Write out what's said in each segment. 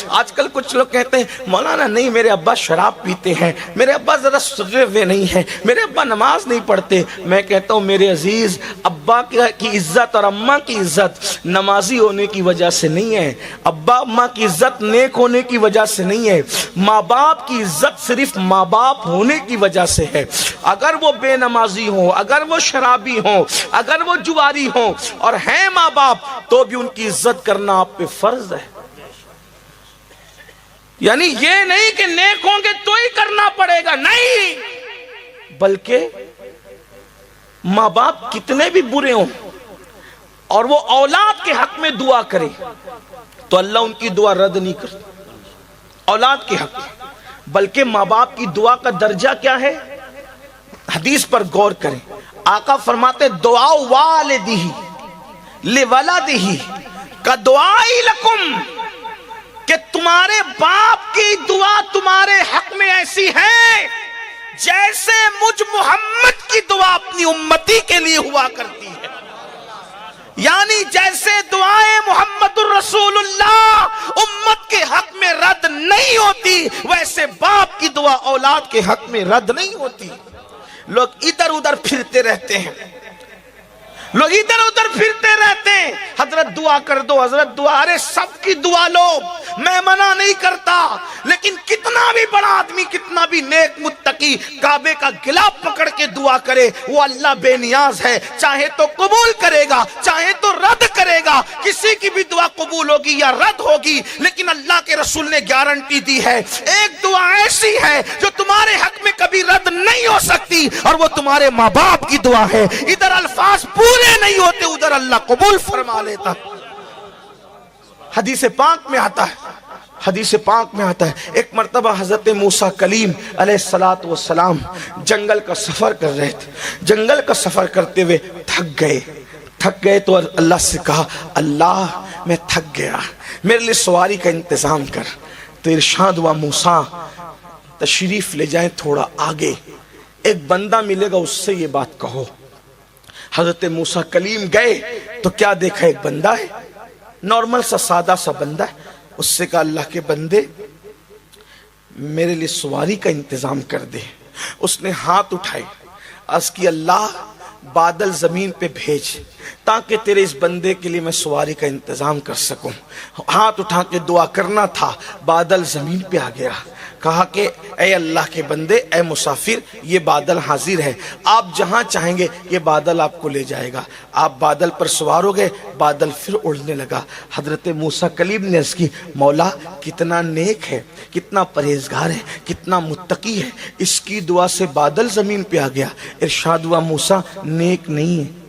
آج کل کچھ لوگ کہتے ہیں مولانا نہیں میرے ابا شراب پیتے ہیں، میرے ابا ذرا سدھرے ہوئے نہیں ہیں، میرے ابا نماز نہیں پڑھتے۔ میں کہتا ہوں میرے عزیز، ابا کی عزت اور اماں کی عزت نمازی ہونے کی وجہ سے نہیں ہے، ابا اماں کی عزت نیک ہونے کی وجہ سے نہیں ہے، ماں باپ کی عزت صرف ماں باپ ہونے کی وجہ سے ہے۔ اگر وہ بے نمازی ہوں، اگر وہ شرابی ہوں، اگر وہ جواری ہوں اور ہیں ماں باپ، تو بھی ان کی عزت کرنا آپ پہ فرض ہے۔ یعنی یہ نہیں کہ نیک ہوں گے تو ہی کرنا پڑے گا، نہیں، بلکہ ماں باپ کتنے بھی برے ہوں اور وہ اولاد کے حق میں دعا کرے تو اللہ ان کی دعا رد نہیں کرتا، اولاد کے حق میں۔ بلکہ ماں باپ کی دعا کا درجہ کیا ہے؟ حدیث پر غور کریں، آقا فرماتے دعا والدہ لولدہ کا دعائی لکم، کہ تمہارے باپ کی دعا تمہارے حق میں ایسی ہے جیسے مجھ محمد کی دعا اپنی امتی کے لیے ہوا کرتی ہے۔ یعنی جیسے دعائیں محمد الرسول اللہ امت کے حق میں رد نہیں ہوتی، ویسے باپ کی دعا اولاد کے حق میں رد نہیں ہوتی۔ لوگ ادھر ادھر پھرتے رہتے ہیں، لوگ ادھر ادھر پھرتے رہتے ہیں، حضرت دعا کر دو، حضرت دعا، ارے سب کی دعا لو، میں منع نہیں کرتا، لیکن کتنا بھی بڑا آدمی، کتنا بھی نیک متقی کعبے کا گلاف پکڑ کے دعا کرے، وہ اللہ بے نیاز ہے، چاہے تو قبول کرے گا چاہے تو رد کرے گا، کسی کی بھی دعا قبول ہوگی یا رد ہوگی، لیکن اللہ کے رسول نے گارنٹی دی ہے، ایک دعا ایسی ہے جو تمہارے حق میں کبھی رد نہیں ہو سکتی، اور وہ تمہارے ماں باپ کی دعا ہے۔ ادھر الفاظ پورے نہیں ہوتے، ادھر اللہ قبول فرما لیتا۔ حدیث پاک میں آتا ہے، حدیث پاک میں آتا ہے، ایک مرتبہ حضرت موسیٰ کلیم علیہ السلام جنگل کا سفر کر رہے تھے، جنگل کا سفر کرتے ہوئے تھک گئے تو اللہ سے کہا اللہ میں تھک گیا، میرے لیے سواری کا انتظام کر۔ تو ارشاد ہوا موسیٰ تشریف لے جائیں تھوڑا آگے، ایک بندہ ملے گا اس سے یہ بات کہو۔ حضرت موسیٰ کلیم گئے تو کیا دیکھا؟ ایک بندہ ہے، نارمل سا سادہ سا بندہ ہے۔ اس سے کہا اللہ کے بندے میرے لیے سواری کا انتظام کر دے۔ اس نے ہاتھ اٹھائے، عرض کی اللہ بادل زمین پہ بھیج تاکہ تیرے اس بندے کے لیے میں سواری کا انتظام کر سکوں۔ ہاتھ اٹھا کے دعا کرنا تھا، بادل زمین پہ آ گیا۔ کہا کہ اے اللہ کے بندے، اے مسافر، یہ بادل حاضر ہے، آپ جہاں چاہیں گے یہ بادل آپ کو لے جائے گا۔ آپ بادل پر سوار ہو گئے، بادل پھر اڑنے لگا۔ حضرت موسیٰ کلیم نے عرض کی مولا کتنا نیک ہے، کتنا پرہیزگار ہے، کتنا متقی ہے، اس کی دعا سے بادل زمین پہ آ گیا۔ ارشاد ہوا موسیٰ نیک نہیں ہے۔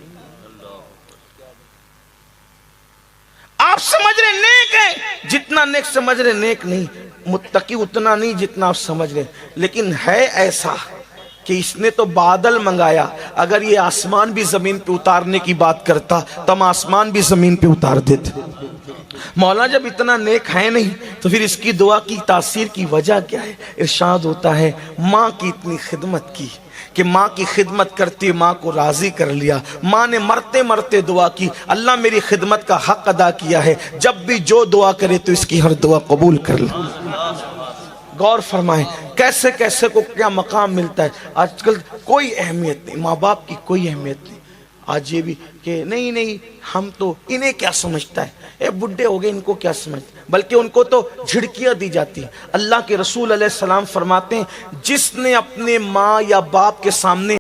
آپ سمجھ رہے نیک ہے، جتنا نیک سمجھ رہے نیک نہیں، متقی اتنا نہیں جتنا آپ سمجھ رہے، لیکن ہے ایسا کہ اس نے تو بادل منگایا، اگر یہ آسمان بھی زمین پہ اتارنے کی بات کرتا تو ہم آسمان بھی زمین پہ اتار دیتے۔ مولا جب اتنا نیک ہے نہیں تو پھر اس کی دعا کی تاثیر کی وجہ کیا ہے؟ ارشاد ہوتا ہے ماں کی اتنی خدمت کی کہ ماں کی خدمت کرتی ماں کو راضی کر لیا، ماں نے مرتے مرتے دعا کی اللہ میری خدمت کا حق ادا کیا ہے، جب بھی جو دعا کرے تو اس کی ہر دعا قبول کر لے۔ غور فرمائیں کیسے کیسے کو کیا مقام ملتا ہے۔ آج کل کوئی اہمیت نہیں، ماں باپ کی کوئی اہمیت نہیں۔ آج یہ بھی کہ نہیں ہم تو انہیں کیا سمجھتا ہے، اے بڈھے ہو گئے ان کو کیا سمجھتا ہے، بلکہ ان کو تو جھڑکیاں دی جاتی ہیں۔ اللہ کے رسول علیہ السلام فرماتے ہیں جس نے اپنے ماں یا باپ کے سامنے